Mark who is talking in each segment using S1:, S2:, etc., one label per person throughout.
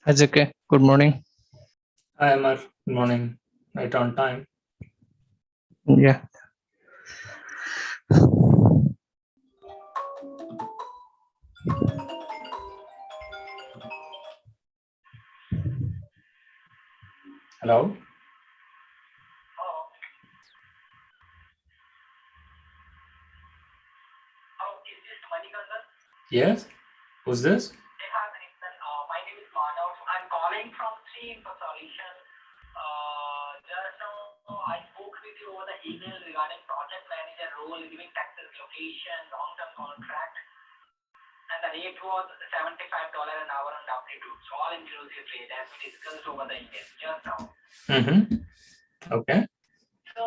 S1: It's okay. Good morning.
S2: Hi, Amar. Good morning. Right on time.
S1: Yeah.
S2: Hello?
S3: Is this Manikandan?
S2: Yes? Who's this?
S3: Hey, hi, Manikandan. My name is Manav. I'm calling from Three Info Solutions. Just now, I spoke with you over the email regarding project manager role, giving Texas location, long-term contract, and the rate was $75 an hour on W2. So all-inclusive rate as we discussed over the email just now.
S2: Okay.
S3: So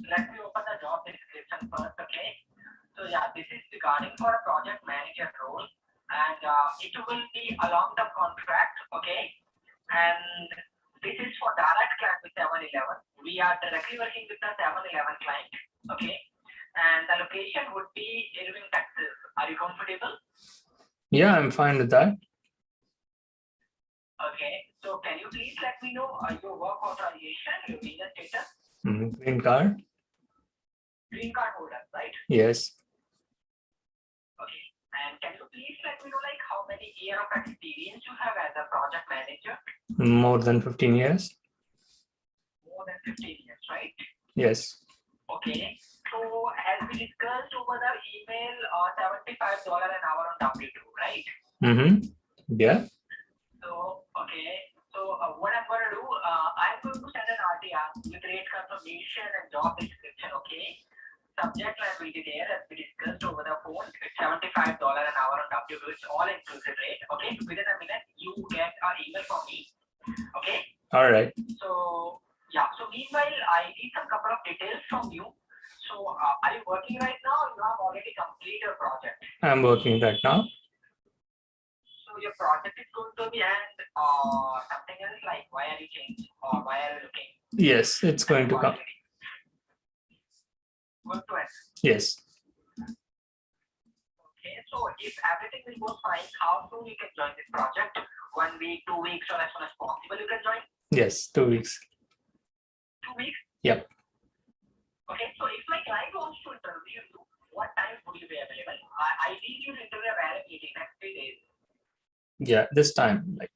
S3: let me open the job description first, okay? So yeah, this is regarding for a project manager role, and it will be a long-term contract, okay? And this is for direct client with 7-Eleven. We are directly working with the 7-Eleven client, okay? And the location would be Irving, Texas. Are you comfortable?
S2: Yeah, I'm fine with that.
S3: Okay. So can you please let me know your work authorization, your visa status?
S2: Green card?
S3: Green card holder, right?
S2: Yes.
S3: Okay. And can you please let me know like how many years of experience you have as a project manager?
S2: More than 15 years?
S3: More than 15 years, right?
S2: Yes.
S3: Okay. So as we discussed over the email, $75 an hour on W2, right?
S2: Yeah.
S3: So, okay. So what I'm going to do, I'm going to send an RTR with rate confirmation and job description, okay? Subject line will be there as we discussed over the phone. It's $75 an hour on W2. It's all inclusive rate, okay? Within a minute, you get an email from me, okay?
S2: All right.
S3: So, yeah. So meanwhile, I need some couple of details from you. So are you working right now or you have already completed your project?
S2: I'm working right now.
S3: So your project is going to be end something else, like why are you changing or why are you looking?
S2: Yes, it's going to come.
S3: Going to end.
S2: Yes.
S3: Okay. So if everything will go fine, how soon you can join this project? 1 week, 2 weeks, or as soon as possible you can join?
S2: Yes, 2 weeks.
S3: 2 weeks?
S2: Yep.
S3: Okay. So if my client wants to interview you, what time would you be available? I need you to interview availability next 3 days.
S2: Yeah, this time, like.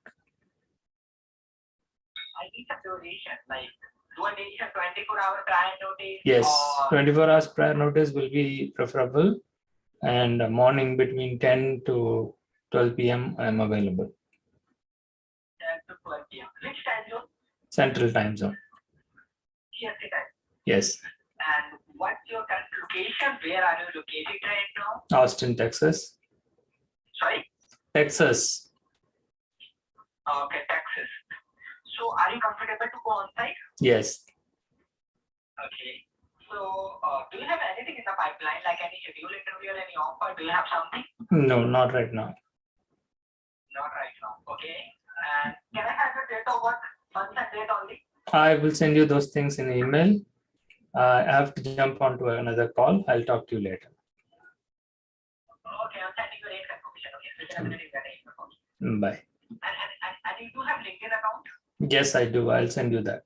S3: I need some duration, like do I need a 24-hour prior notice?
S2: Yes,
S3: Or
S2: 24 hours prior notice will be preferable. And morning between 10 to 12 p.m. I'm available.
S3: 10 to 12 p.m. Which time zone?
S2: Central time zone.
S3: EST time.
S2: Yes.
S3: And what's your current location? Where are you located right now?
S2: Austin, Texas.
S3: Sorry?
S2: Texas.
S3: Okay, Texas. So are you comfortable to go on site?
S2: Yes.
S3: Okay. So do you have anything in the pipeline, like any scheduled interview or any offer? Do you have something?
S2: No, not right now.
S3: Not right now. Okay. And can I have your date of birth, month and date only?
S2: I will send you those things in email. I have to jump onto another call. I'll talk to you later.
S3: Okay, I'm sending you rate confirmation. Okay, within a minute you get an email from me.
S2: Bye.
S3: And you do have LinkedIn account?
S2: Yes, I do. I'll send you that.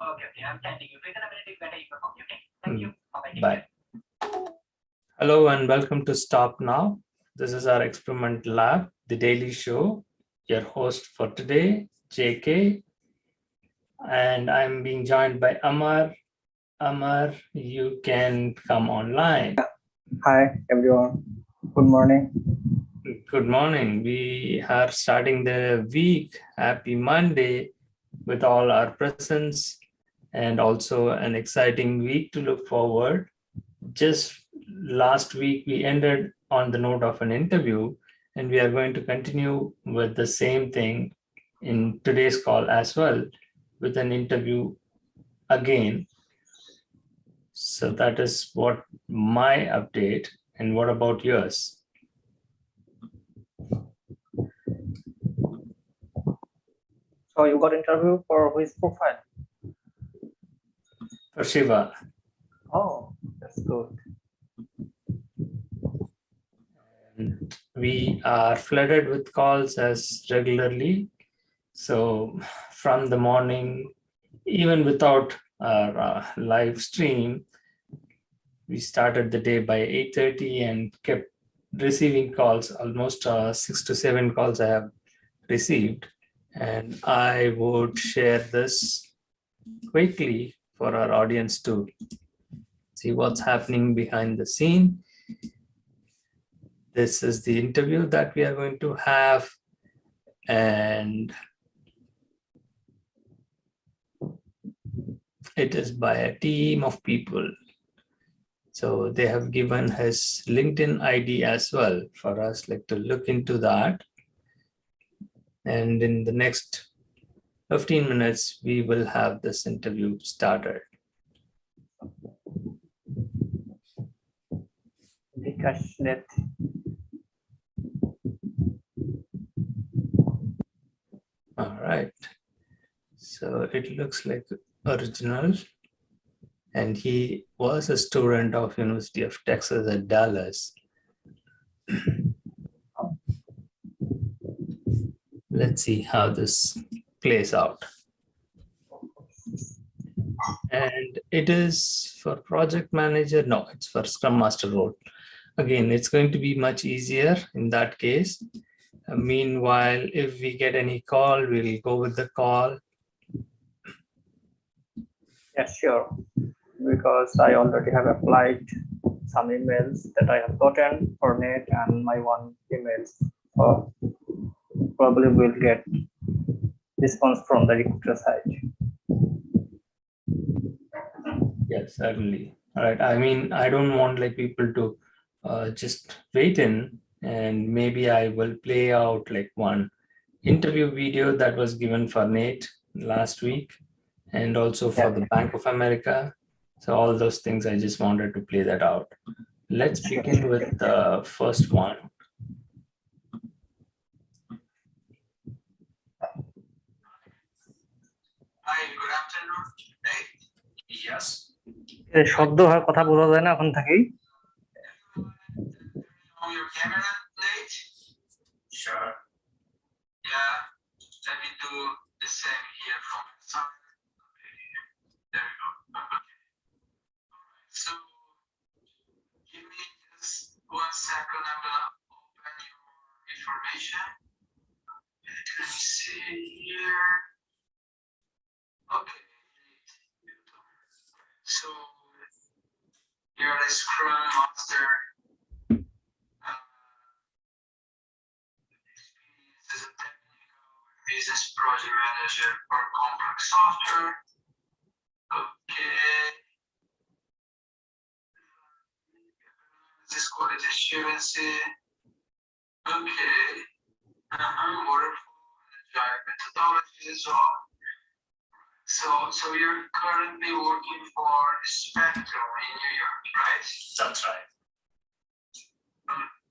S3: Okay, I'm sending you. Within a minute you get an email from me. Okay. Thank you.
S2: Bye. Hello and welcome to Stop Now. This is our Experiment Lab, the daily show. Your host for today, JK, and I'm being joined by Amar. Amar, you can come online.
S1: Hi, everyone. Good morning.
S2: Good morning. We are starting the week. Happy Monday with all our presents and also an exciting week to look forward. Just last week, we ended on the note of an interview, and we are going to continue with the same thing in today's call as well with an interview again. So that is what my update. And what about yours?
S1: So you got interview for which profile?
S2: For Shiva.
S1: Oh, that's good.
S2: we are flooded with calls as regularly. So from the morning, even without our live stream, we started the day by 8:30 and kept receiving calls. Almost 6 to 7 calls I have received. And I would share this quickly for our audience to see what's happening behind the scene. This is the interview that we are going to have. And it is by a team of people. So they have given his LinkedIn ID as well for us like to look into that. And in the next 15 minutes, we will have this interview started.
S1: Vikashnet.
S2: All right. So it looks like original. And he was a student of University of Texas at Dallas. Let's see how this plays out. And it is for project manager. No, it's for Scrum Master role. Again, it's going to be much easier in that case. Meanwhile, if we get any call, we'll go with the call.
S1: Yeah, sure. Because I already have applied some emails that I have gotten for Nate and my one emails. So probably we'll get response from the recruiter side.
S2: Yes, certainly. All right. I mean, I don't want like people to just wait in, and maybe I will play out like one interview video that was given for Nate last week and also for the Bank of America. So all those things, I just wanted to play that out. Let's begin with the first one.
S3: Hi, good afternoon. Nate? Yes.
S1: শব্দ হওয়ার কথা বোঝা যায় না এখন থেকেই।
S3: On your camera, Nate? Sure. Yeah, let me do the same here from the side. There we go. Okay. So, give me just 1 second. I'm gonna open your information. Let me see here. Okay. So, you're a Scrum Master. As a technical business project manager for complex software. Okay. This quality assurance. Okay. Waterfall and agile methodologies as well. So you're currently working for Spectrum in New York, right? That's right.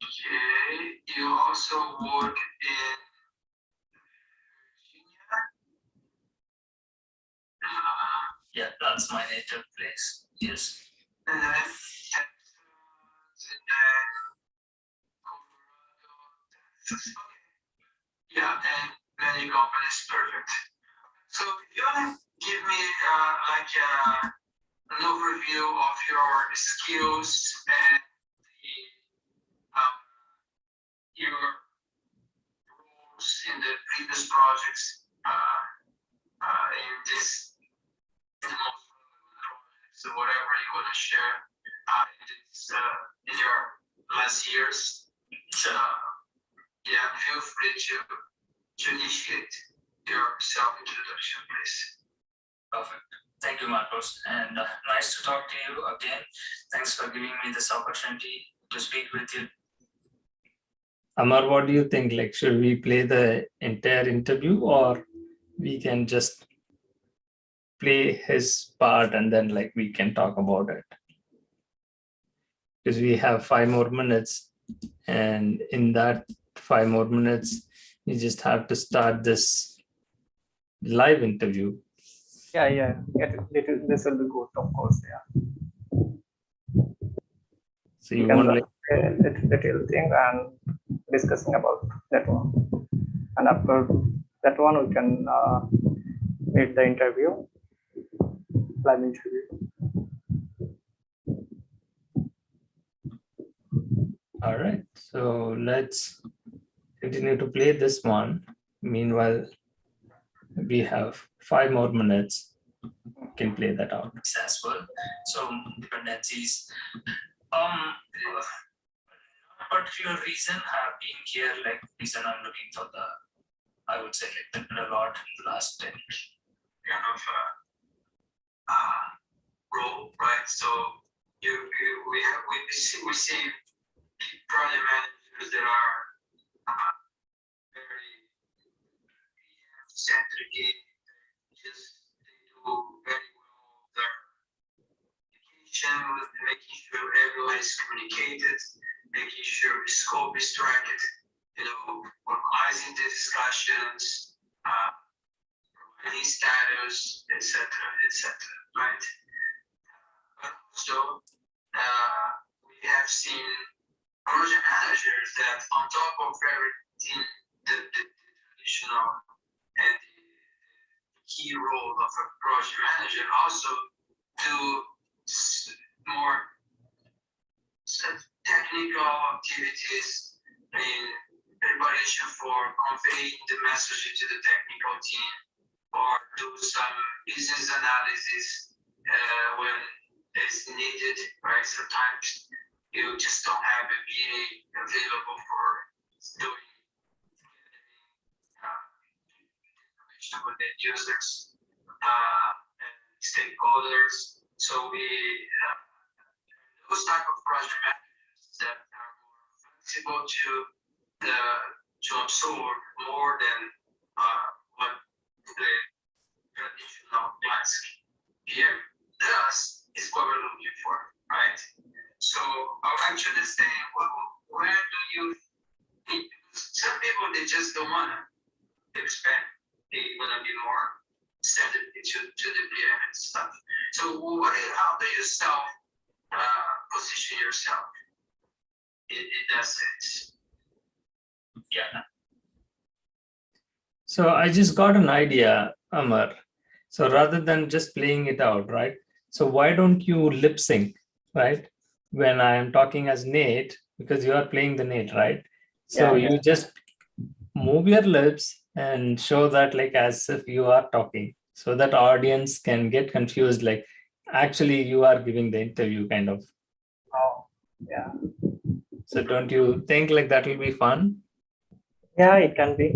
S3: Okay. You also work in Virginia? Yeah, that's my native place. Yes. And then Texas, and then Colorado, Texas. Okay. Yeah, and many companies, perfect. So if you want to give me like an overview of your skills and your roles in the previous projects in this the most relevant projects, so whatever you want to share in your last years. Yeah, feel free to initiate your self-introduction, please. Perfect. Thank you, Marcos. And nice to talk to you again. Thanks for giving me this opportunity to speak with you.
S2: Amar, what do you think? Like, should we play the entire interview or we can just play his part and then like we can talk about it? Because we have 5 more minutes, and in that 5 more minutes, you just have to start this live interview.
S1: Yeah. This will be good, of course. Yeah.
S2: So you want like
S1: little thing and discussing about that one. And after that one, we can meet the interview, live interview.
S2: All right, so let's continue to play this one. Meanwhile, we have 5 more minutes. Can play that out as well. So dependencies. Particular reason have been here, like reason I'm looking for the, I would say like a lot in the last 10 years. Kind of role, right? So we see project managers that are very centric, just they do very well their communication, making sure everyone is communicated, making sure the scope is tracked, organizing the discussions, providing status, etc., right? But also, we have seen project managers that on top of everything, the traditional and the key role of a project manager also do more technical activities in preparation for conveying the message to the technical team, or do some business analysis when it's needed, right? Sometimes you just don't have a BA available for doing information with the users and stakeholders. So we those type of project managers that are more flexible to absorb more than what the traditional class PM does is what we're looking for, right? So I would like to understand where do you think, some people they just don't want to expand, they want to be more standard to the PM and stuff. So how do you position yourself in that sense? Yeah. So I just got an idea, Amar. So rather than just playing it out, right? So why don't you lip sync, right? When I am talking as Nate, because you are playing the Nate, right? So you just move your lips and show that like as if you are talking, so that audience can get confused, like actually you are giving the interview kind of.
S1: Oh, yeah.
S2: So don't you think like that will be fun?
S1: Yeah, it can be.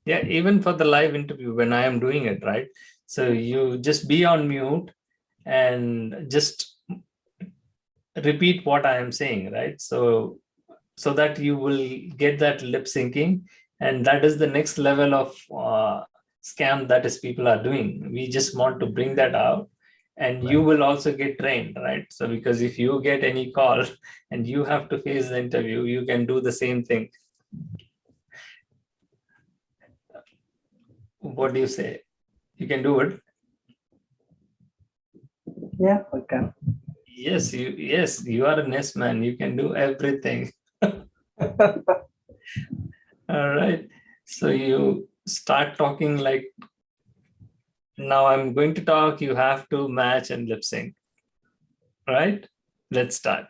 S2: Yeah, even for the live interview when I am doing it, right? So you just be on mute and just repeat what I am saying, right? So that you will get that lip syncing, and that is the next level of scam that is people are doing. We just want to bring that out, and you will also get trained, right? So because if you get any call and you have to face the interview, you can do the same thing. What do you say? You can do it?
S1: Yeah, we can.
S2: Yes, you are a NES man. You can do everything. All right. So you start talking like, now I'm going to talk, you have to match and lip sync. Right? Let's start.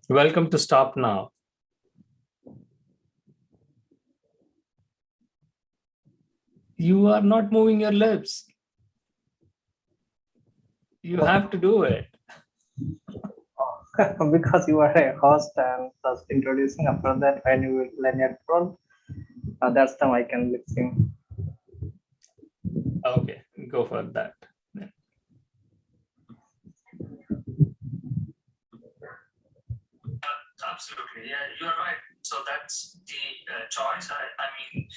S2: Welcome to Stop Now. You are not moving your lips. You have to do it.
S1: Because you are a host and just introducing, after that when you will learn your role, that's time I can lip sync.
S2: Okay, go for that. Absolutely, yeah, you're right. So that's the choice. I mean,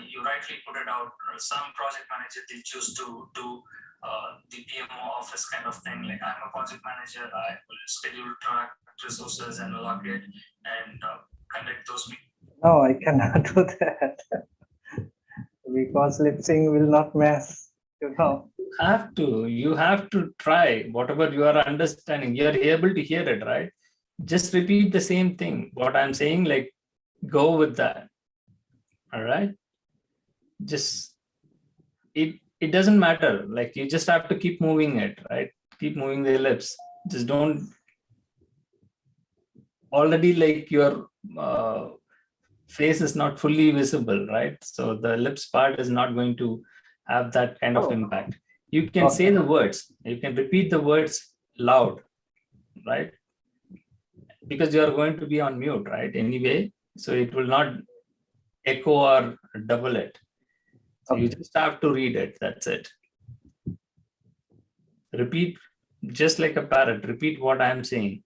S2: you rightly put it out. Some project managers, they choose to do the PMO office kind of thing. Like I'm a project manager, I will schedule, track resources and allocate and conduct those meetings.
S1: No, I cannot do that because lip sync will not match, you know.
S2: You have to try whatever you are understanding. You are able to hear it, right? Just repeat the same thing. What I'm saying, like, go with that. All right. Just it doesn't matter. Like you just have to keep moving it, right? Keep moving the lips. Just don't already like your face is not fully visible, right? So the lips part is not going to have that kind of
S1: Oh.
S2: impact. You can say the words, you can repeat the words loud, right? Because you are going to be on mute, right? Anyway, so it will not echo or double it. So you just have to read it. That's it. Repeat just like a parrot. Repeat what I am saying.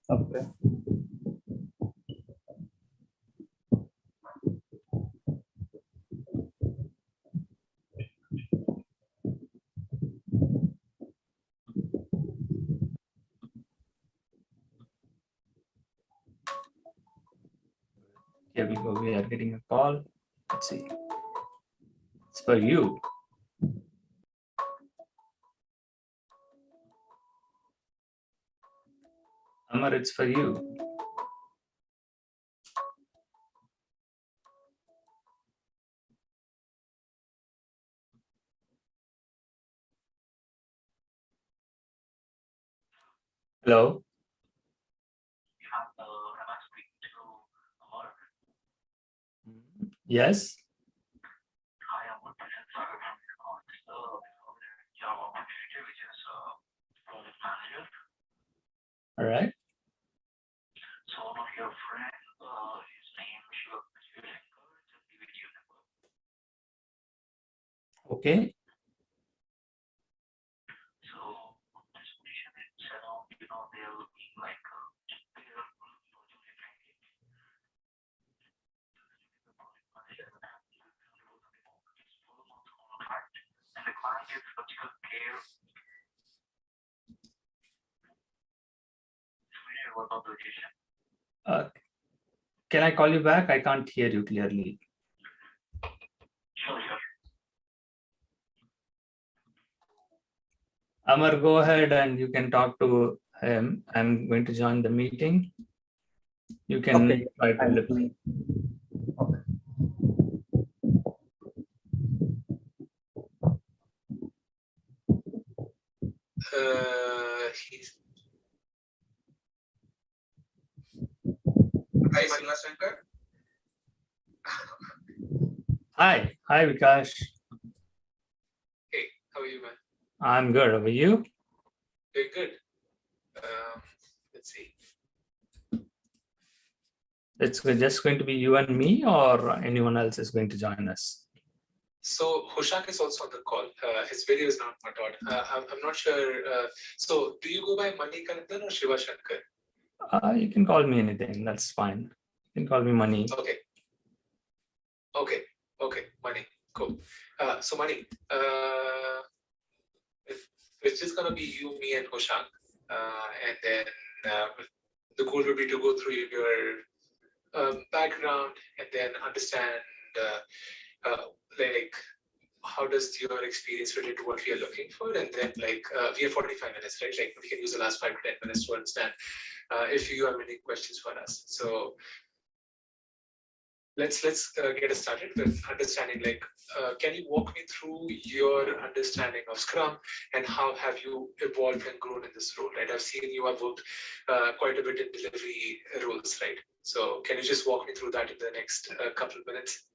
S1: Okay.
S2: Here we go. We are getting a call. Let's see. It's for you. Amar, it's for you. Hello. Yes. All right.
S3: So one of your friends, his name Shiva.
S2: Okay.
S3: So this position is around, they're looking like and the client is surgical care. What about the location?
S2: Can I call you back? I can't hear you clearly.
S3: Sure.
S2: Amar, go ahead and you can talk to him. I'm going to join the meeting. You can try to lip sync.
S1: Okay.
S4: Hi, Sigma Shankar.
S2: Hi, Vikash.
S4: Hey, how are you, man?
S2: I'm good. How are you?
S4: Very good. Let's see.
S2: It's just going to be you and me, or anyone else is going to join us?
S4: So Hoshank is also on the call. His video is not on. I'm not sure. So do you go by Manikandan or Shiva Shankar?
S2: You can call me anything. That's fine. You can call me Mani.
S4: Okay, Mani. Cool. So Mani, it's just gonna be you, me, and Hoshank, and then the goal will be to go through your background and then understand like how does your experience relate to what we are looking for, and then like we have 45 minutes, right? Like we can use the last 5 to 10 minutes to understand if you have any questions for us. So let's get started with understanding, like can you walk me through your understanding of Scrum and how have you evolved and grown in this role, right? I've seen you have worked quite a bit in delivery roles, right? So can you just walk me through that in the next couple of minutes?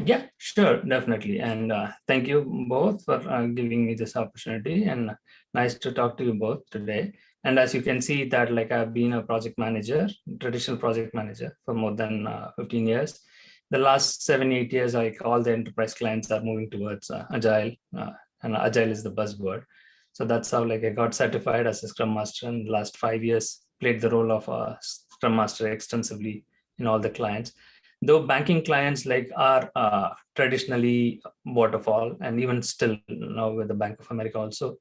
S2: Yeah, sure, definitely. And thank you both for giving me this opportunity, and nice to talk to you both today. And as you can see that, like, I've been a project manager, traditional project manager for more than 15 years. The last 7-8 years, like all the enterprise clients are moving towards Agile, and Agile is the buzzword. So that's how like I got certified as a Scrum Master, and the last 5 years played the role of a Scrum Master extensively in all the clients. though banking clients like are traditionally waterfall, and even still now with the Bank of America also,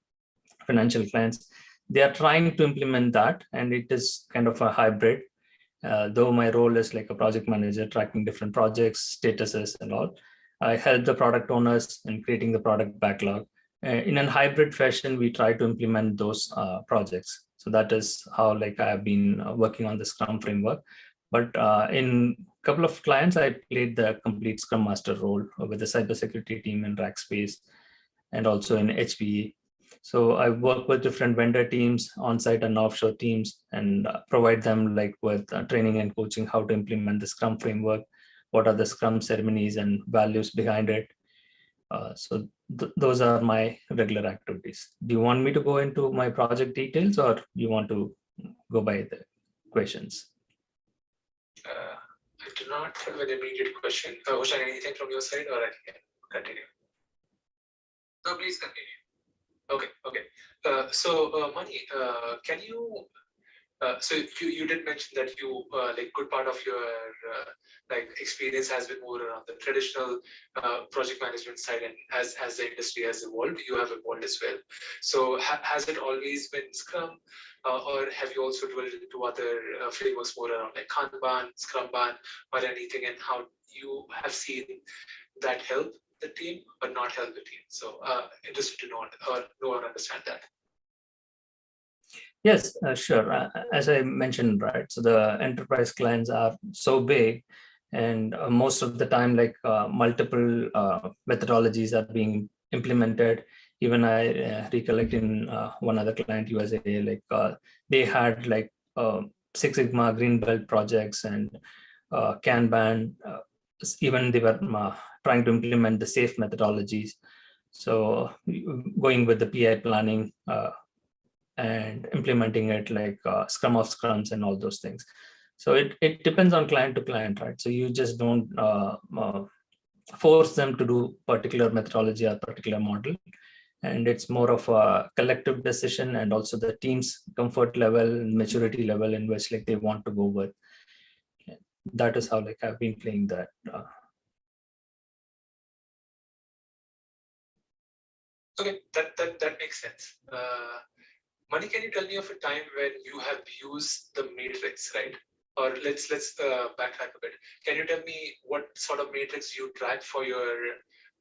S2: financial clients, they are trying to implement that, and it is kind of a hybrid. Though my role is like a project manager, tracking different projects, statuses and all, I help the product owners in creating the product backlog. In a hybrid fashion, we try to implement those projects. So that is how like I have been working on the Scrum framework. But in a couple of clients, I played the complete Scrum Master role with the cybersecurity team in Rackspace and also in HPE. So I work with different vendor teams, on-site and offshore teams, and provide them like with training and coaching how to implement the Scrum framework, what are the Scrum ceremonies and values behind it. So those are my regular activities. Do you want me to go into my project details, or you want to go by the questions?
S4: I do not have an immediate question. Hushan, anything from your side, or I can continue? No, please continue. Okay. So Mani, can you? So you did mention that you like good part of your like experience has been more around the traditional project management side, and as the industry has evolved, you have evolved as well. So has it always been Scrum, or have you also dwelled into other frameworks more around like Kanban, Scrumban, or anything, and how you have seen that help the team or not help the team? So interested to know or understand that.
S2: Yes, sure. As I mentioned, right, so the enterprise clients are so big, and most of the time, like multiple methodologies are being implemented. Even I recollect in one other client, USA, like they had like Six Sigma Green Belt projects and Kanban. Even they were trying to implement the SAFe methodologies. So going with the PI planning, and implementing it like Scrum of Scrums and all those things. So it depends on client to client, right? So you just don't force them to do particular methodology or particular model. And it's more of a collective decision, and also the team's comfort level, maturity level in which like they want to go with. That is how like I've been playing that.
S4: Okay, that makes sense. Mani, can you tell me of a time when you have used the matrix, right? Or let's backtrack a bit. Can you tell me what sort of matrix you track for your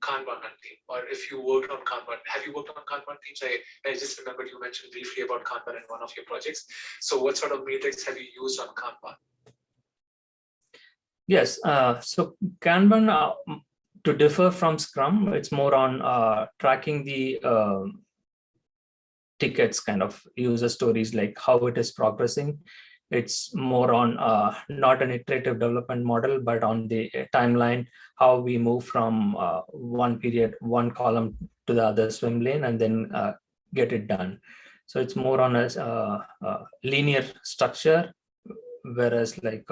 S4: Kanban team, or if you worked on Kanban? Have you worked on Kanban teams? I just remembered you mentioned briefly about Kanban in one of your projects. So what sort of matrix have you used on Kanban?
S2: Yes, so Kanban, to differ from Scrum, it's more on tracking the tickets, kind of user stories, like how it is progressing. It's more on not an iterative development model, but on the timeline, how we move from one period, one column to the other swim lane, and then get it done. So it's more on a linear structure, whereas like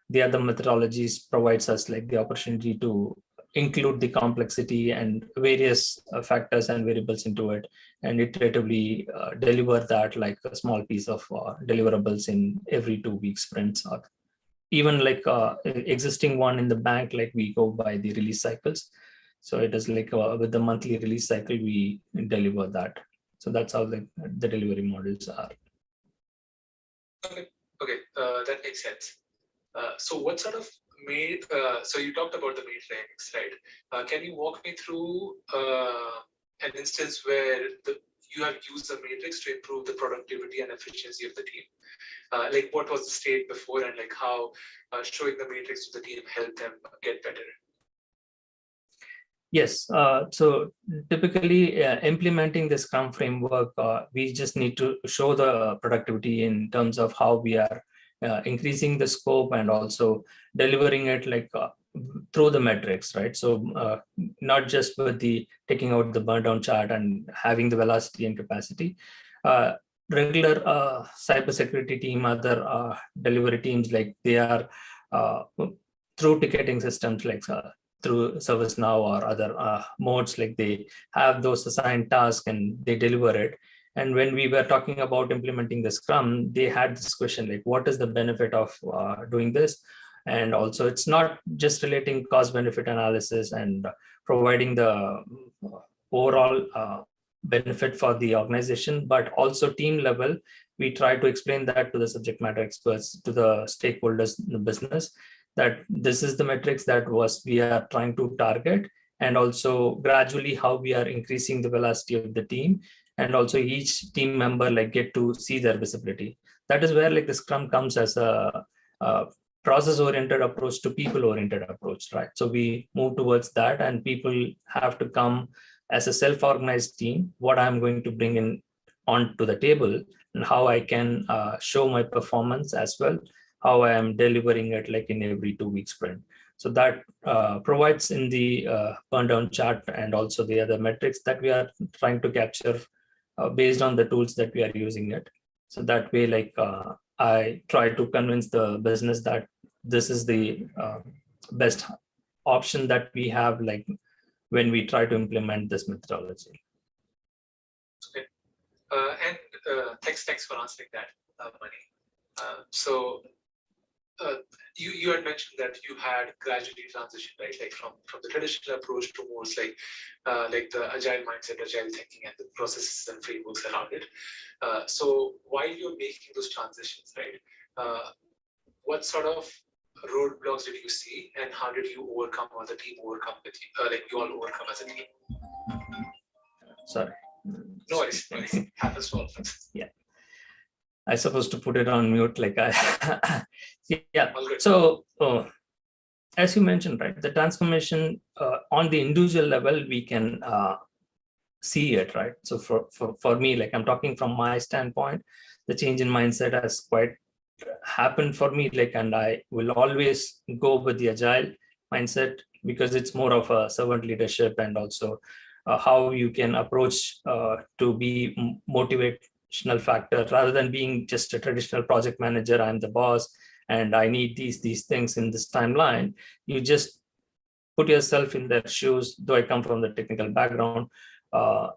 S2: the other methodologies provides us like the opportunity to include the complexity and various factors and variables into it, and iteratively deliver that like a small piece of deliverables in every 2 week sprints, or even like existing one in the bank, like we go by the release cycles. So it is like with the monthly release cycle, we deliver that. So that's how the delivery models are.
S4: Okay, that makes sense. So what sort of so you talked about the matrix, right? Can you walk me through an instance where you have used the matrix to improve the productivity and efficiency of the team? Like what was the state before, and like how showing the matrix to the team helped them get better?
S2: Yes, so typically implementing the Scrum framework, we just need to show the productivity in terms of how we are increasing the scope and also delivering it like through the metrics, right? So not just with the taking out the burn down chart and having the velocity and capacity. Regular cybersecurity team, other delivery teams, like they are through ticketing systems like through ServiceNow or other modes, like they have those assigned tasks and they deliver it. And when we were talking about implementing the Scrum, they had this question like, what is the benefit of doing this? And also it's not just relating cost benefit analysis and providing the overall benefit for the organization, but also team level. We try to explain that to the subject matter experts, to the stakeholders in the business, that this is the metrics that we are trying to target, and also gradually how we are increasing the velocity of the team, and also each team member like get to see their visibility. That is where like the Scrum comes as a process-oriented approach to people-oriented approach, right? So we move towards that, and people have to come as a self-organized team, what I'm going to bring in onto the table, and how I can show my performance as well, how I am delivering it like in every 2-week sprint. So that provides in the burn down chart and also the other metrics that we are trying to capture based on the tools that we are using it. So that way, like I try to convince the business that this is the best option that we have, like when we try to implement this methodology.
S4: Okay. And thanks for answering that, Mani. So you had mentioned that you had gradually transitioned, right? Like from the traditional approach to more like the agile mindset, agile thinking, and the processes and frameworks around it. So while you're making those transitions, right? What sort of roadblocks did you see, and how did you overcome, or the team overcome with you? Like you all overcome as a team?
S2: Sorry.
S4: No worries. Happens to all of us.
S2: Yeah. I supposed to put it on mute, like I, yeah. So as you mentioned, right, the transformation on the individual level, we can see it, right? So for me, like I'm talking from my standpoint, the change in mindset has quite happened for me, like, and I will always go with the agile mindset because it's more of a servant leadership, and also how you can approach to be motivational factor rather than being just a traditional project manager. I'm the boss and I need these things in this timeline. You just put yourself in their shoes. Though I come from the technical background,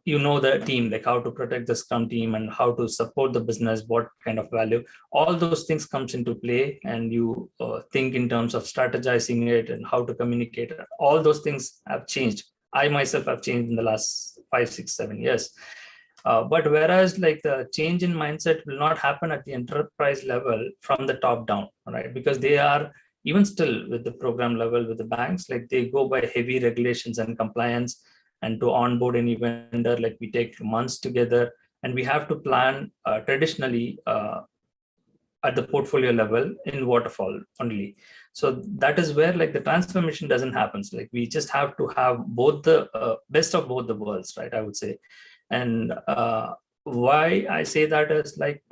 S2: you know the team, like how to protect the Scrum team and how to support the business, what kind of value, all those things comes into play, and you think in terms of strategizing it and how to communicate. All those things have changed. I myself have changed in the last 5, 6, 7 years. But whereas like the change in mindset will not happen at the enterprise level from the top down, right? Because they are even still with the program level with the banks, like they go by heavy regulations and compliance, and to onboard any vendor, like we take months together, and we have to plan traditionally at the portfolio level in waterfall only. So that is where like the transformation doesn't happen. So, like we just have to have both the best of both the worlds, right? I would say. And why I say that is like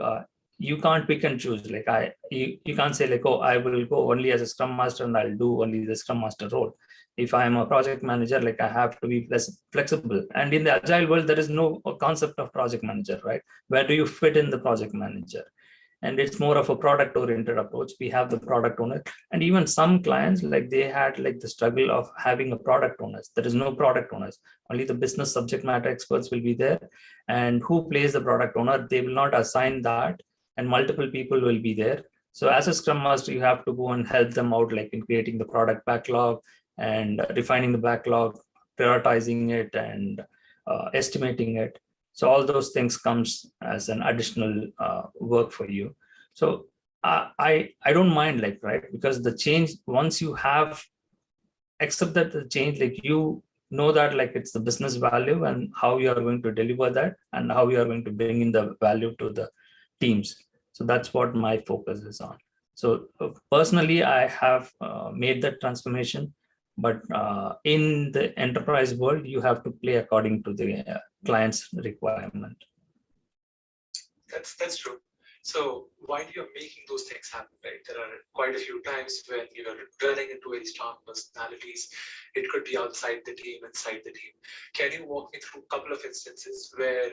S2: you can't pick and choose. Like you can't say like, oh, I will go only as a Scrum Master and I'll do only the Scrum Master role. If I'm a project manager, like I have to be less flexible. And in the agile world, there is no concept of project manager, right? Where do you fit in the project manager? And it's more of a product oriented approach. We have the product owner, and even some clients, like they had like the struggle of having a product owners. There is no product owners, only the business subject matter experts will be there. And who plays the product owner, they will not assign that, and multiple people will be there. So as a Scrum Master, you have to go and help them out, like in creating the product backlog and defining the backlog, prioritizing it, and estimating it. So all those things comes as an additional work for you. So I don't mind, like, right, because the change, once you have accepted the change, like you know that like it's the business value and how you are going to deliver that and how you are going to bring in the value to the teams. So that's what my focus is on. So personally, I have made that transformation, but in the enterprise world, you have to play according to the client's requirement.
S4: That's true. So while you're making those things happen, right, there are quite a few times when you're running into very strong personalities. It could be outside the team, inside the team. Can you walk me through a couple of instances where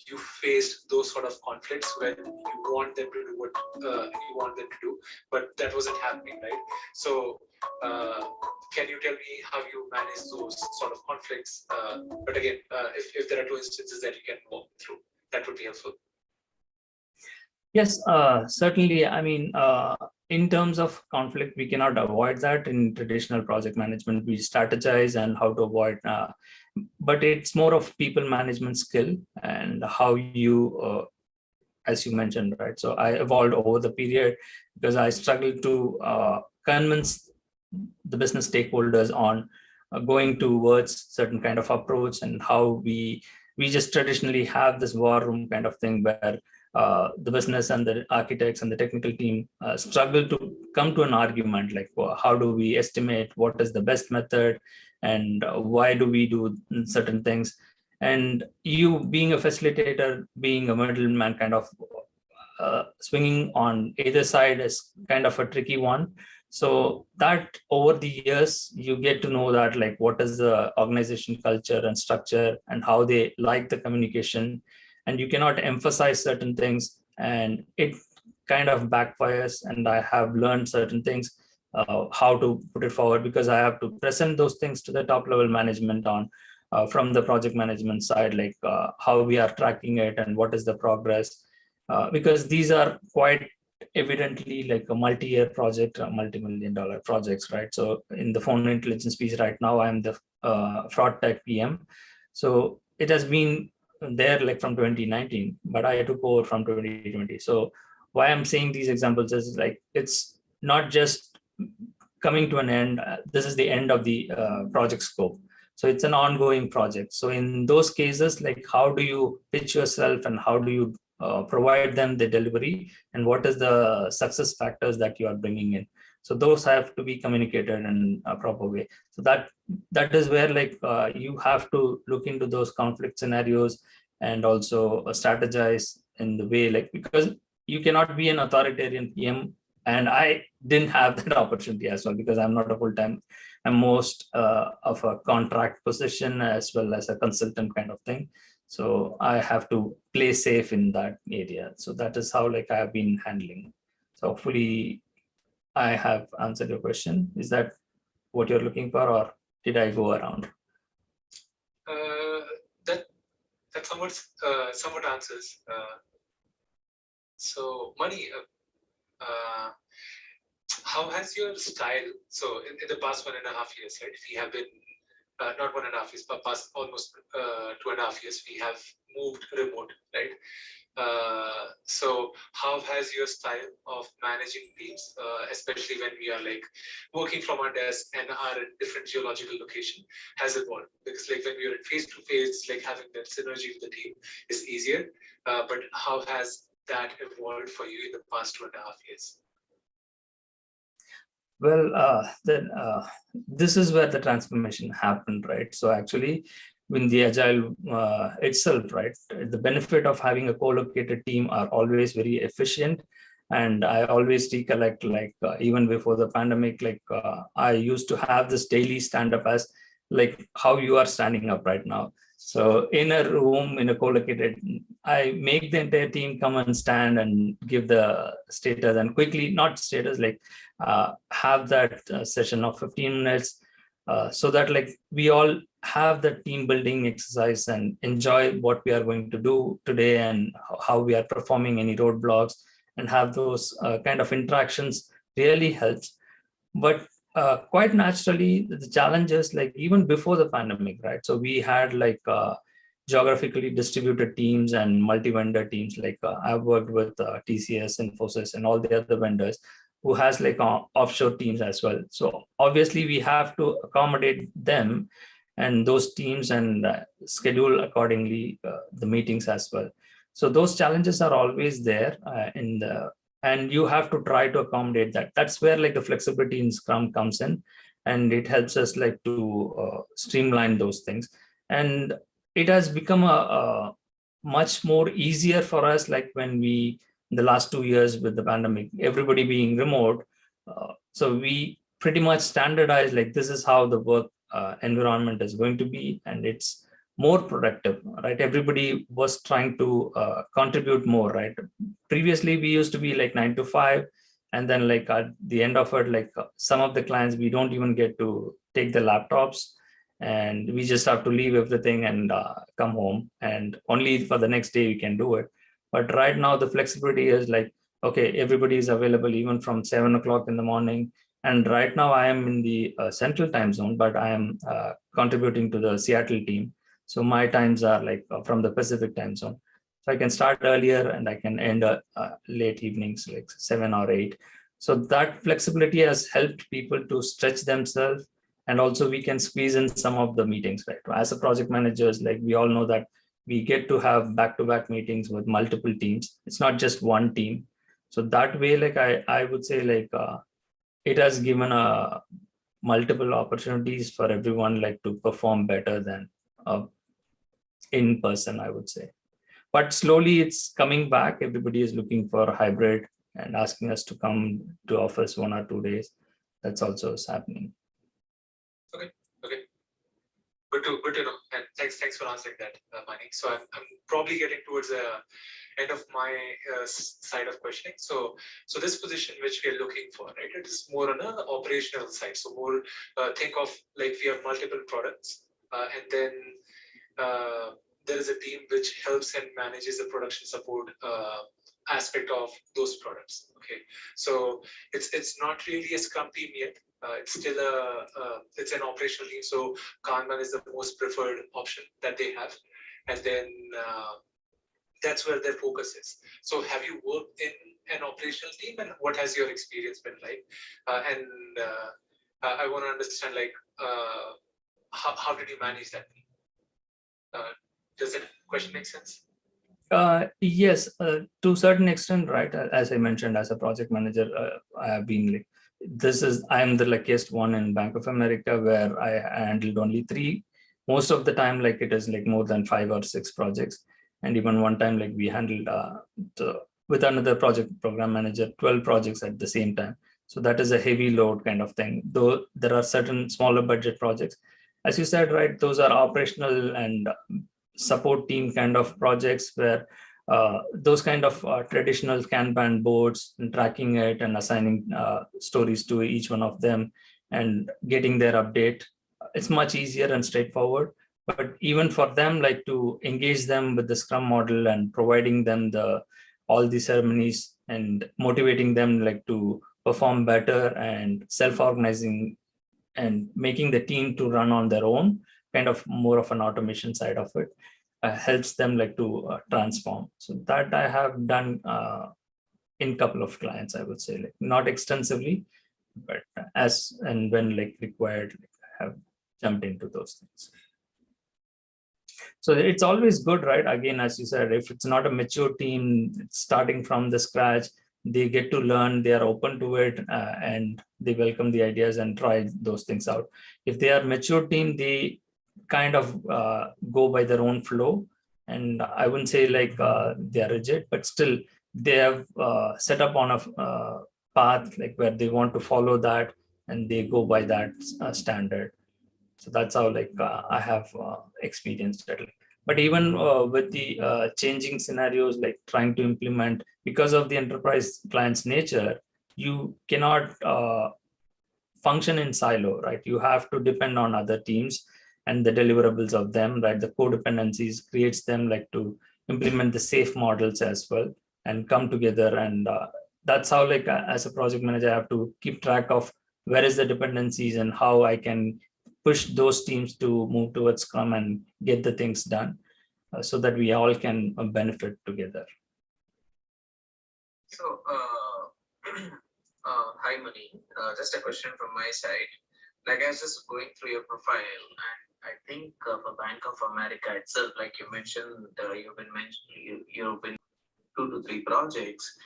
S4: you faced those sort of conflicts when you want them to do what you want them to do, but that wasn't happening, right? So can you tell me how you manage those sort of conflicts? But again, if there are 2 instances that you can walk me through, that would be helpful.
S2: Yes, certainly. I mean, in terms of conflict, we cannot avoid that in traditional project management. We strategize and how to avoid, but it's more of people management skill and how you, as you mentioned, right? So I evolved over the period because I struggled to convince the business stakeholders on going towards certain kind of approach, and how we just traditionally have this war room kind of thing where the business and the architects and the technical team struggle to come to an argument like, well, how do we estimate what is the best method, and why do we do certain things? And you being a facilitator, being a middleman, kind of swinging on either side is kind of a tricky one. So that over the years, you get to know that like what is the organization culture and structure and how they like the communication, and you cannot emphasize certain things and it kind of backfires. And I have learned certain things, how to put it forward, because I have to present those things to the top level management on from the project management side, like how we are tracking it and what is the progress, because these are quite evidently like a multi-year project, multi-million-dollar projects, right? So in the phone intelligence piece right now, I'm the fraud tech PM. So it has been there like from 2019, but I took over from 2020. So why I'm saying these examples is like, it's not just coming to an end. This is the end of the project scope. So it's an ongoing project. So in those cases, like how do you pitch yourself and how do you provide them the delivery, and what is the success factors that you are bringing in? So those have to be communicated in a proper way. So that is where like you have to look into those conflict scenarios and also strategize in the way, like, because you cannot be an authoritarian PM, and I didn't have that opportunity as well, because I'm not a full-time, I'm most of a contract position as well as a consultant kind of thing. So I have to play safe in that area. So that is how like I have been handling. So hopefully I have answered your question. Is that what you're looking for, or did I go around?
S4: That somewhat answers. So Mani, how has your style? So in the past 1.5 years, right? We have been not 1.5 years, but past almost 2.5 years, we have moved remote, right? So how has your style of managing teams, especially when we are like working from our desk and are in different geological location, has evolved? Because like when we are face to face, like having that synergy with the team is easier. But how has that evolved for you in the past 2.5 years?
S2: Well, this is where the transformation happened, right? So actually, in the agile itself, right, the benefit of having a co-located team are always very efficient. And I always recollect, like even before the pandemic, like I used to have this daily stand-up as like how you are standing up right now. So in a room, in a co-located, I make the entire team come and stand and give the status, and quickly, not status, like have that session of 15 minutes, so that like we all have the team building exercise and enjoy what we are going to do today and how we are performing any roadblocks, and have those kind of interactions really helps. But quite naturally, the challenges, like even before the pandemic, right? So we had like geographically distributed teams and multi-vendor teams. Like I've worked with TCS, Infosys, and all the other vendors who has like offshore teams as well. So obviously we have to accommodate them and those teams and schedule accordingly the meetings as well. So those challenges are always there and you have to try to accommodate that. That's where like the flexibility in Scrum comes in, and it helps us like to streamline those things. And it has become a much more easier for us, like when we, in the last 2 years with the pandemic, everybody being remote. So we pretty much standardize, like this is how the work environment is going to be, and it's more productive, right? Everybody was trying to contribute more, right? Previously, we used to be like 9 to 5, and then like at the end of it, like some of the clients, we don't even get to take the laptops, and we just have to leave everything and come home, and only for the next day we can do it. But right now, the flexibility is like okay, everybody is available even from 7 o'clock in the morning. And right now I am in the central time zone, but I am contributing to the Seattle team. So my times are like from the Pacific time zone. So I can start earlier and I can end late evenings, like 7 or 8. So that flexibility has helped people to stretch themselves. And also we can squeeze in some of the meetings, right? As a project managers, like we all know that we get to have back-to-back meetings with multiple teams. It's not just one team. So that way, like I would say, like it has given multiple opportunities for everyone, like to perform better than in person, I would say. But slowly it's coming back. Everybody is looking for a hybrid and asking us to come to office 1 or 2 days. That's also is happening.
S4: Okay. Good to know. And thanks for answering that, Mani. So I'm probably getting towards the end of my side of questioning. So this position which we are looking for, right? It is more on an operational side. So more think of like we have multiple products, and then there is a team which helps and manages the production support aspect of those products. Okay, so it's not really a Scrum team yet. It's still it's an operational team. So Kanban is the most preferred option that they have, and then that's where their focus is. So have you worked in an operational team, and what has your experience been like? I want to understand, like, how did you manage that team? Does that question make sense?
S2: Yes, to a certain extent, right? As I mentioned, as a project manager, I have been like, I'm the luckiest one in Bank of America, where I handled only 3. Most of the time, like it is like more than 5 or 6 projects. And even one time, like we handled with another project program manager, 12 projects at the same time. So that is a heavy load kind of thing. Though there are certain smaller budget projects, as you said, right? Those are operational and support team kind of projects where those kind of traditional Kanban boards and tracking it and assigning stories to each one of them and getting their update. It's much easier and straightforward. But even for them, like to engage them with the Scrum model and providing them all the ceremonies and motivating them like to perform better and self-organizing and making the team to run on their own, kind of more of an automation side of it, helps them like to transform. So that I have done in couple of clients, I would say, like not extensively, but as and when like required, like, I have jumped into those things. So it's always good, right? Again, as you said, if it's not a mature team, it's starting from the scratch, they get to learn, they are open to it, and they welcome the ideas and try those things out. If they are mature team, they kind of go by their own flow. And I wouldn't say like they are rigid, but still they have set up on a path like where they want to follow that and they go by that standard. So that's how like I have experienced it. But even with the changing scenarios, like trying to implement, because of the enterprise client's nature, you cannot function in silo, right? You have to depend on other teams and the deliverables of them, right? The codependencies creates them like to implement the safe models as well and come together. And that's how like as a project manager, I have to keep track of where is the dependencies and how I can push those teams to move towards Scrum and get the things done so that we all can benefit together.
S5: So, hi Mani, just a question from my side. Like I was just going through your profile, and I think for Bank of America itself, like you mentioned, you've been 2 to 3 projects.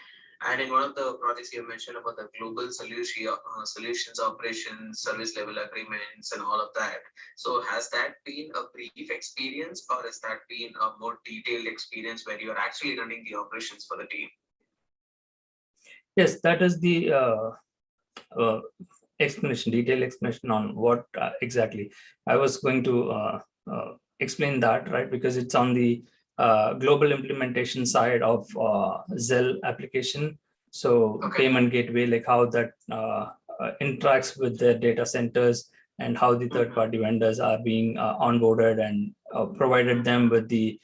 S5: And in one of the projects you mentioned about the global solutions, operations, service level agreements, and all of that. So has that been a brief experience, or has that been a more detailed experience where you're actually running the operations for the team?
S2: Yes, that is the detailed explanation on what exactly. I was going to explain that, right? Because it's on the global implementation side of Zelle application. So payment gateway, like how that interacts with the data centers and how the third-party vendors are being onboarded and provided them with the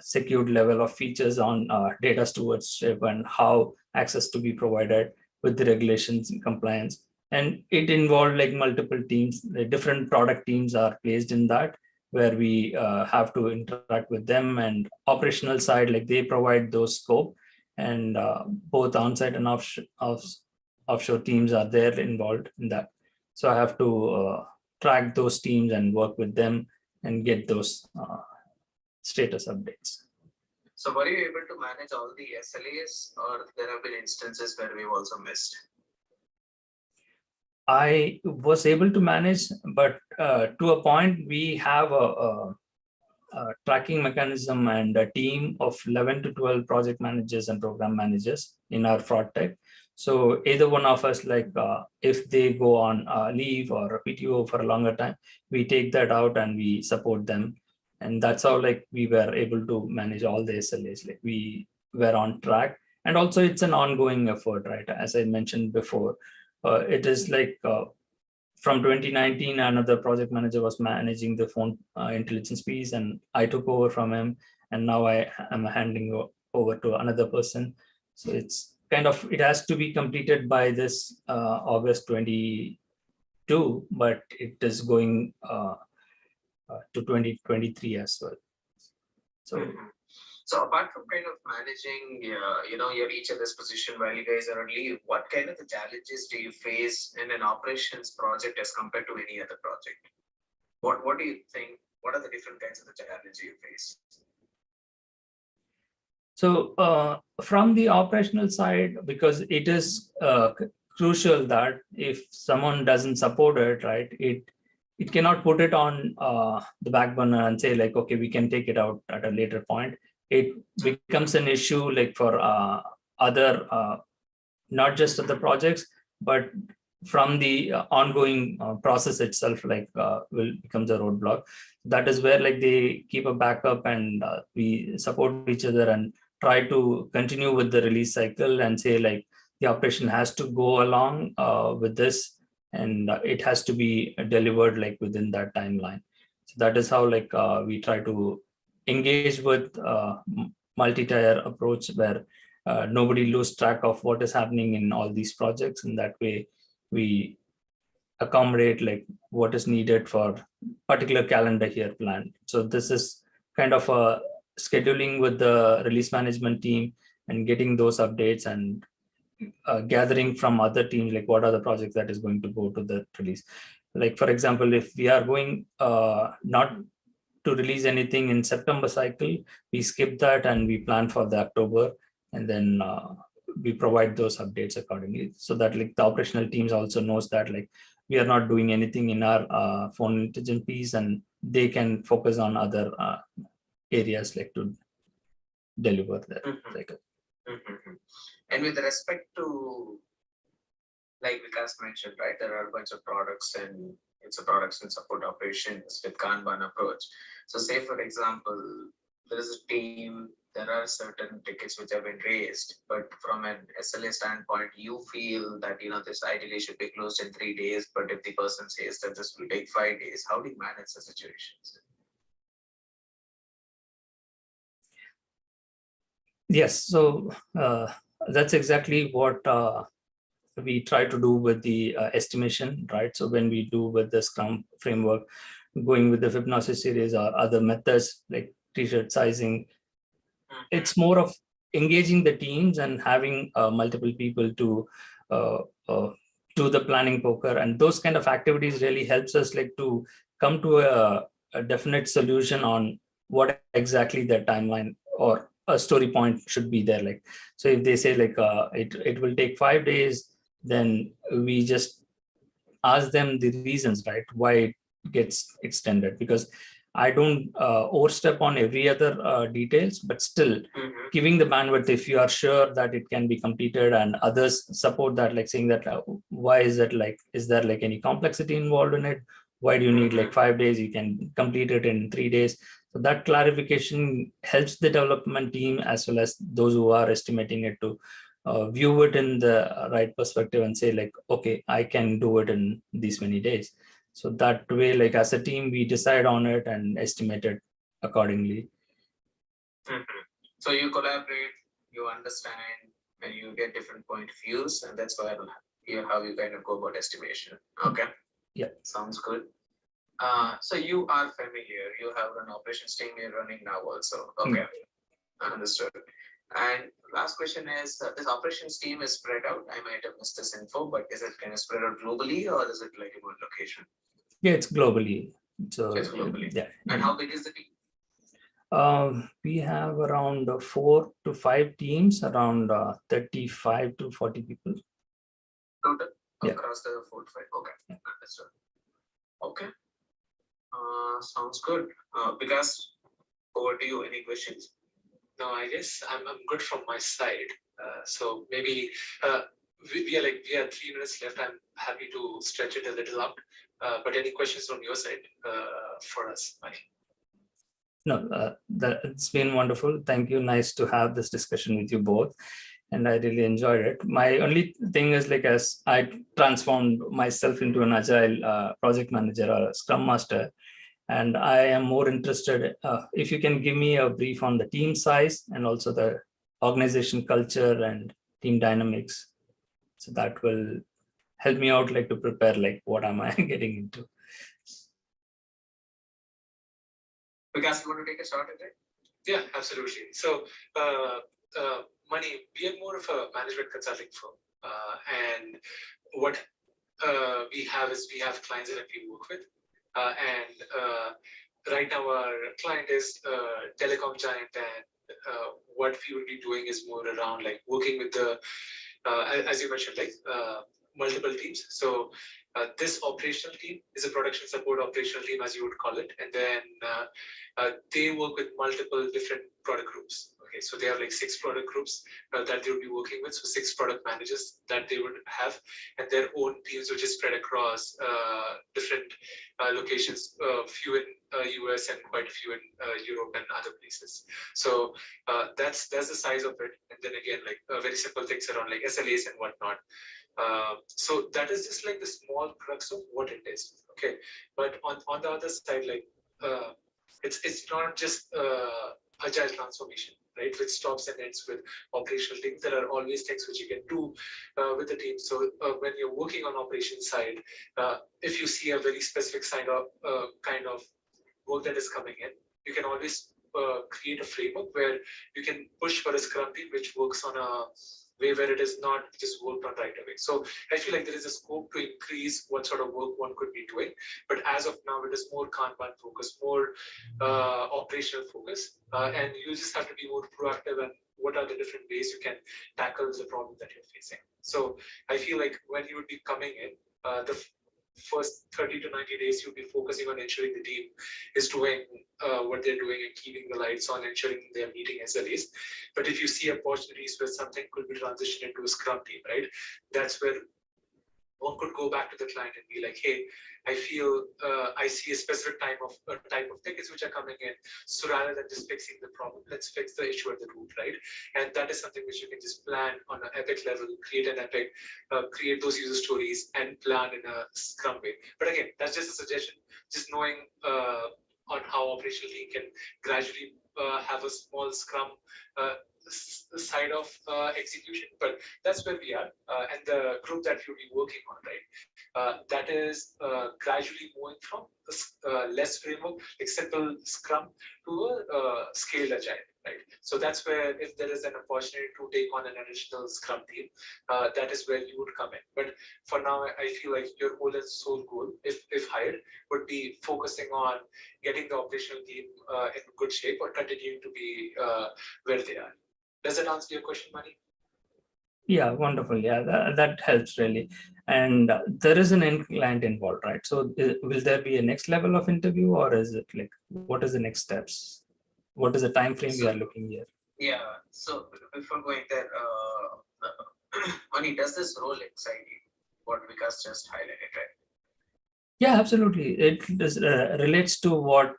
S2: secured level of features on data stewardship and how access to be provided with the regulations and compliance. And it involved like multiple teams. The different product teams are placed in that, where we have to interact with them. And operational side, like they provide those scope, and both on-site and offshore teams are there involved in that. So I have to track those teams and work with them and get those status updates.
S5: So were you able to manage all the SLAs, or there have been instances where we've also missed?
S2: I was able to manage, but to a point, we have a tracking mechanism and a team of 11 to 12 project managers and program managers in our fraud tech. So either one of us, like if they go on leave or PTO for a longer time, we take that out and we support them. And that's how like we were able to manage all the SLAs. Like we were on track. And also it's an ongoing effort, right? As I mentioned before, it is like from 2019, another project manager was managing the phone intelligence piece, and I took over from him. And now I am handing over to another person. So it's kind of, it has to be completed by this August 22, but it is going to 2023 as well. So
S5: So apart from kind of managing, your each other's position while you guys are on leave, what kind of the challenges do you face in an operations project as compared to any other project? What do you think? What are the different kinds of the challenges you face?
S2: So from the operational side, because it is crucial that if someone doesn't support it, right, it cannot put it on the back burner and say like, okay, we can take it out at a later point. It becomes an issue like for other, not just other projects, but from the ongoing process itself, like will becomes a roadblock. That is where like they keep a backup, and we support each other and try to continue with the release cycle and say like the operation has to go along with this, and it has to be delivered like within that timeline. So that is how like we try to engage with multi-tier approach, where nobody lose track of what is happening in all these projects. And that way we accommodate like what is needed for particular calendar year plan. So this is kind of a scheduling with the release management team and getting those updates, and gathering from other teams, like what are the projects that is going to go to the release. Like for example, if we are going not to release anything in September cycle, we skip that and we plan for the October, and then we provide those updates accordingly, so that like the operational teams also knows that like we are not doing anything in our phone intelligence piece, and they can focus on other areas like to deliver that cycle.
S5: And with respect to, like Vikas mentioned, right, there are a bunch of products, and it's a products and support operations with Kanban approach. So say for example, there is a team, there are certain tickets which have been raised, but from an SLA standpoint, you feel that this ideally should be closed in 3 days, but if the person says that this will take 5 days, how do you manage the situations?
S2: Yes, so that's exactly what we try to do with the estimation, right? So when we do with the Scrum framework, going with the Fibonacci series or other methods like t-shirt sizing, it's more of engaging the teams and having multiple people to do the planning poker, and those kind of activities really helps us like to come to a definite solution on what exactly the timeline or a story point should be there. Like, so if they say like it will take 5 days, then we just ask them the reasons, right, why it gets extended, because I don't overstep on every other details, but still giving the bandwidth if you are sure that it can be completed, and others support that, like saying that why is it like, is there like any complexity involved in it? Why do you need like 5 days? You can complete it in 3 days. So that clarification helps the development team as well as those who are estimating it to view it in the right perspective and say like, okay, I can do it in these many days. So that way, like as a team, we decide on it and estimate it accordingly.
S5: So you collaborate, you understand, and you get different point of views, and that's why how you kind of go about estimation. Okay.
S2: Yeah.
S5: Sounds good. So you are familiar. You have an operations team you're running now also. Okay. Understood. And last question is, this operations team is spread out. I might have missed this info, but is it kind of spread out globally, or is it like in one location?
S2: Yeah, it's globally. So
S5: It's globally.
S2: yeah.
S5: And how big is the team?
S2: We have around 4 to 5 teams, around 35 to 40 people.
S5: Total
S2: Yeah.
S5: across the 4 to 5. Okay. Understood. Okay. Sounds good. Because over to you. Any questions?
S4: No, I guess I'm good from my side. So maybe we are 3 minutes left. I'm happy to stretch it a little out. But any questions from your side for us, Mike?
S2: No, it's been wonderful. Thank you. Nice to have this discussion with you both. And I really enjoyed it. My only thing is, like, as I transformed myself into an agile project manager or a scrum master, and I am more interested if you can give me a brief on the team size and also the organization culture and team dynamics. So that will help me out, like, to prepare, like, what am I getting into.
S5: Because you want to take a shot at it?
S4: Yeah, absolutely. So, Mani, we are more of a management consulting firm, and what we have is we have clients that we work with, and right now our client is telecom giant, and what we would be doing is more around like working with the, as you mentioned, like multiple teams. So this operational team is a production support operational team, as you would call it, and then they work with multiple different product groups. Okay, so they have like 6 product groups that they would be working with. So 6 product managers that they would have, and their own teams which is spread across different locations, few in US and quite a few in Europe and other places. So that's the size of it. And then again, like very simple things around like SLAs and whatnot. So that is just like the small crux of what it is. Okay, but on the other side, like it's not just agile transformation, right, which stops and ends with operational things. There are always things which you can do with the team. So when you're working on operations side, if you see a very specific kind of work that is coming in, you can always create a framework where you can push for a scrum team which works on a way where it is not just worked on right away. So I feel like there is a scope to increase what sort of work one could be doing. But as of now, it is more Kanban focus, more operational focus. And you just have to be more proactive and what are the different ways you can tackle the problem that you're facing. So I feel like when you would be coming in, the first 30 to 90 days, you'll be focusing on ensuring the team is doing what they're doing and keeping the lights on, ensuring they're meeting SLAs. But if you see opportunities where something could be transitioned into a scrum team, right, that's where one could go back to the client and be like, hey, I feel I see a specific type of tickets which are coming in. So rather than just fixing the problem, let's fix the issue at the root, right? And that is something which you can just plan on an epic level, create an epic, create those user stories and plan in a scrum way. But again, that's just a suggestion, just knowing on how operational team can gradually have a small scrum side of execution, but that's where we are, and the group that you'll be working on, right? That is gradually moving from less framework, like simple Scrum, to a scaled agile, right? So that's where if there is an opportunity to take on an additional Scrum team, that is where you would come in. But for now, I feel like your whole and sole goal, if hired, would be focusing on getting the operational team in good shape or continuing to be where they are. Does that answer your question, Mani?
S2: Yeah, wonderful. Yeah, that helps really. And there is an end client involved, right? So will there be a next level of interview, or is it like, what is the next steps? What is the time frame we are looking here?
S5: Yeah, so before going there, Mani, does this role excite you? What Vikas just highlighted, right?
S2: Yeah, absolutely. It relates to what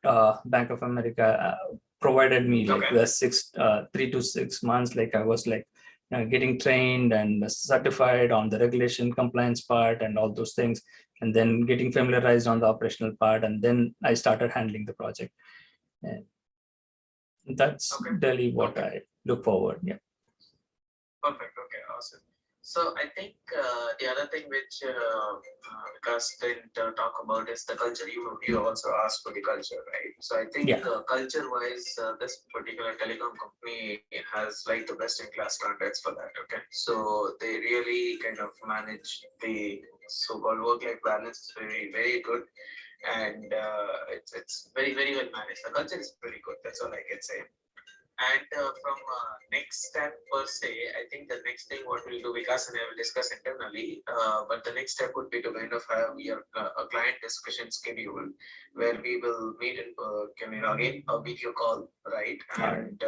S2: Bank of America provided me, like the 3 to 6 months. Like I was like getting trained and certified on the regulation compliance part and all those things, and then getting familiarized on the operational part, and then I started handling the project. And that's really what look forward. Yeah.
S5: Perfect. Okay, awesome. So I think the other thing which Vikas didn't talk about is the culture. You also asked for the culture, right? So I think
S2: Yeah.
S5: culture-wise, this particular telecom company has like the best-in-class standards for that. Okay, so they really kind of manage the so-called work-life balance is very good, and it's very well managed. The culture is pretty good. That's all I can say. And from next step per se, I think the next thing what we'll do, Vikas and I will discuss internally. But the next step would be to kind of have your a client discussion schedule where we will meet in again a video call, right?
S2: Alright.
S5: And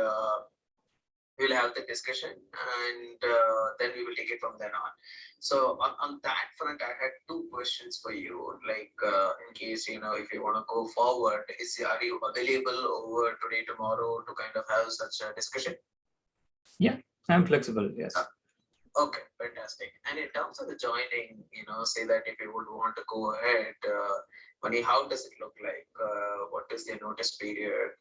S5: we'll have the discussion, and then we will take it from then on. So on that front, I had two questions for you. Like in case if you want to go forward, are you available over today, tomorrow to kind of have such a discussion?
S2: I'm flexible. Yes.
S5: Okay, fantastic. And in terms of the joining, say that if you would want to go ahead, Mani, how does it look like? What is the notice period?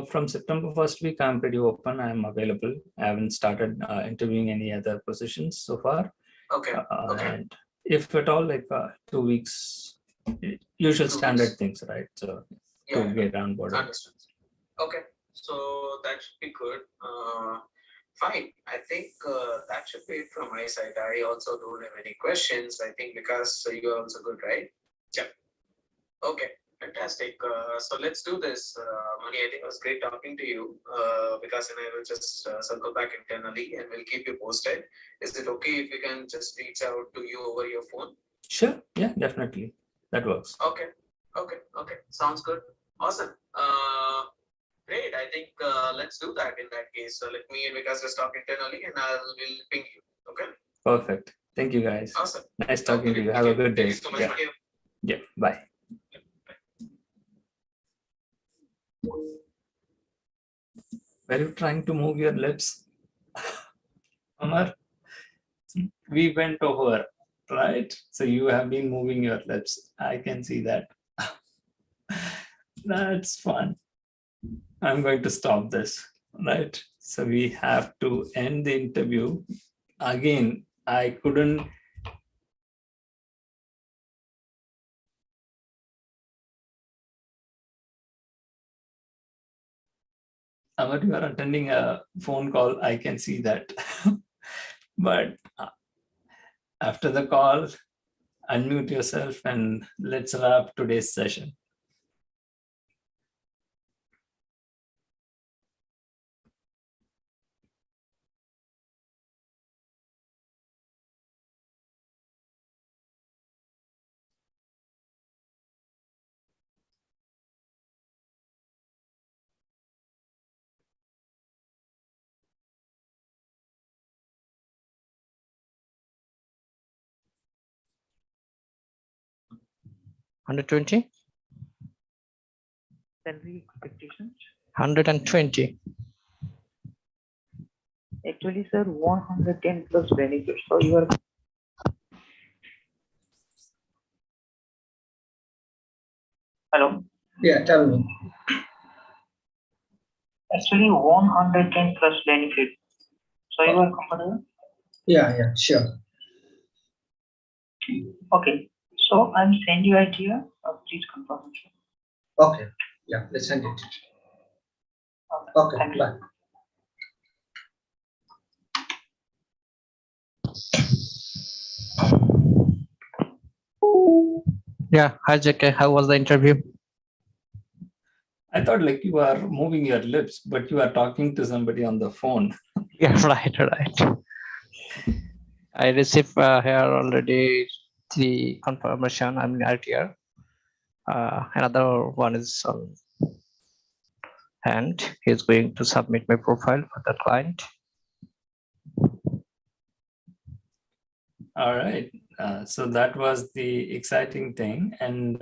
S2: From September first week, I'm pretty open. I'm available. I haven't started interviewing any other positions so far.
S5: Okay, okay.
S2: And if at all, like 2 weeks, usual
S5: 2
S2: standard
S5: weeks.
S2: things, right? So
S5: Yeah,
S2: to get on board.
S5: understood. Okay, so that should be good. Fine. I think that should be it from my side. I also don't have any questions. I think because you're also good, right? Yeah. Okay, fantastic. So let's do this. Mani, I think it was great talking to you. Vikas and I will just circle back internally and we'll keep you posted. Is it okay if we can just reach out to you over your phone?
S2: Sure. Yeah, definitely. That works.
S5: Okay. Sounds good. Awesome. Great. I think let's do that in that case. So let me and Vikas just talk internally and we'll ping you. Okay.
S2: Perfect. Thank you, guys.
S5: Awesome.
S2: Nice talking to you.
S5: Okay.
S2: Have a good day.
S5: Thank you so much.
S2: Yeah.
S5: Thank you.
S2: Yeah. Bye. Were you trying to move your lips? Amar, we went over, right? So you have been moving your lips. I can see that. That's fun. I'm going to stop this, right? So we have to end the interview. Again, I couldn't. Amar, you are attending a phone call. I can see that. But after the call, unmute yourself and let's wrap today's session.
S6: $120,
S1: Salary expectations.
S6: 120.
S1: Actually, sir, 110 plus benefits. So you are hello.
S7: Yeah, tell me.
S1: Actually, 110 plus benefits. So you are comfortable?
S7: Yeah, sure.
S1: Okay. So I'm sending you idea. Please confirm.
S7: Okay. Yeah, let's send it. Okay,
S1: Thank you.
S7: bye.
S6: Yeah, hi JK, how was the interview?
S2: I thought like you are moving your lips, but you are talking to somebody on the phone.
S6: Yeah, right. I received here already the confirmation. I'm right here. Another one is on hand. He's going to submit my profile for the client.
S2: All right. So that was the exciting thing. And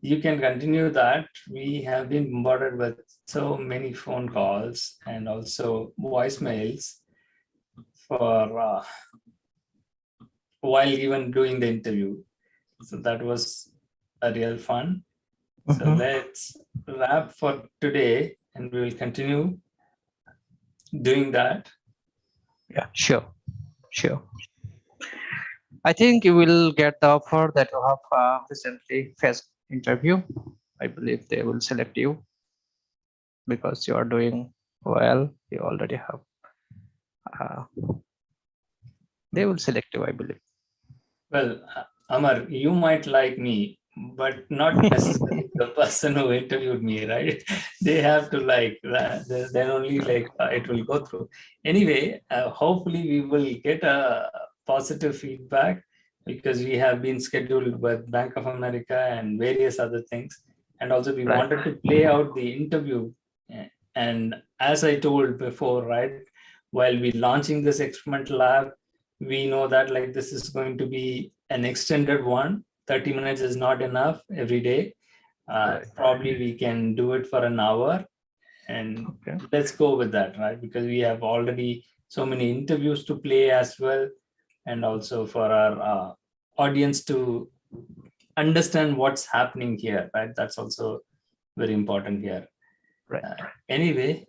S2: you can continue that. We have been bombarded with so many phone calls and also voicemails for while even doing the interview. So that was a real fun. So let's wrap for today and we will continue doing that.
S6: Yeah, sure, sure. I think you will get the offer that you have recently faced interview. I believe they will select you because you are doing well. You already have. Uh, they will select you, I believe.
S2: Well, Amar, you might like me, but not necessarily the person who interviewed me, right? They have to like that, then only like it will go through. Anyway, hopefully we will get a positive feedback because we have been scheduled with Bank of America and various other things. And also we
S6: Right.
S2: wanted to play out the interview. And as I told before, right, while we launching this experimental lab, we know that like this is going to be an extended one. 30 minutes is not enough every day. Probably we can do it for an hour, and
S6: Okay.
S2: let's go with that, right? Because we have already so many interviews to play as well, and also for our audience to understand what's happening here, right? That's also very important here.
S6: Right.
S2: Anyway,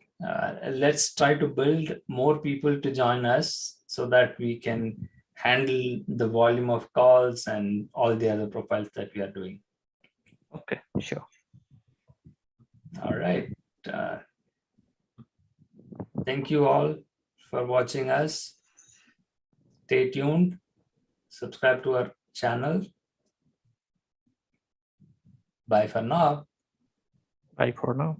S2: let's try to build more people to join us so that we can handle the volume of calls and all the other profiles that we are doing.
S6: Okay, sure.
S2: All right. Thank you all for watching us. Stay tuned. Subscribe to our channel. Bye for now.
S6: Bye for now.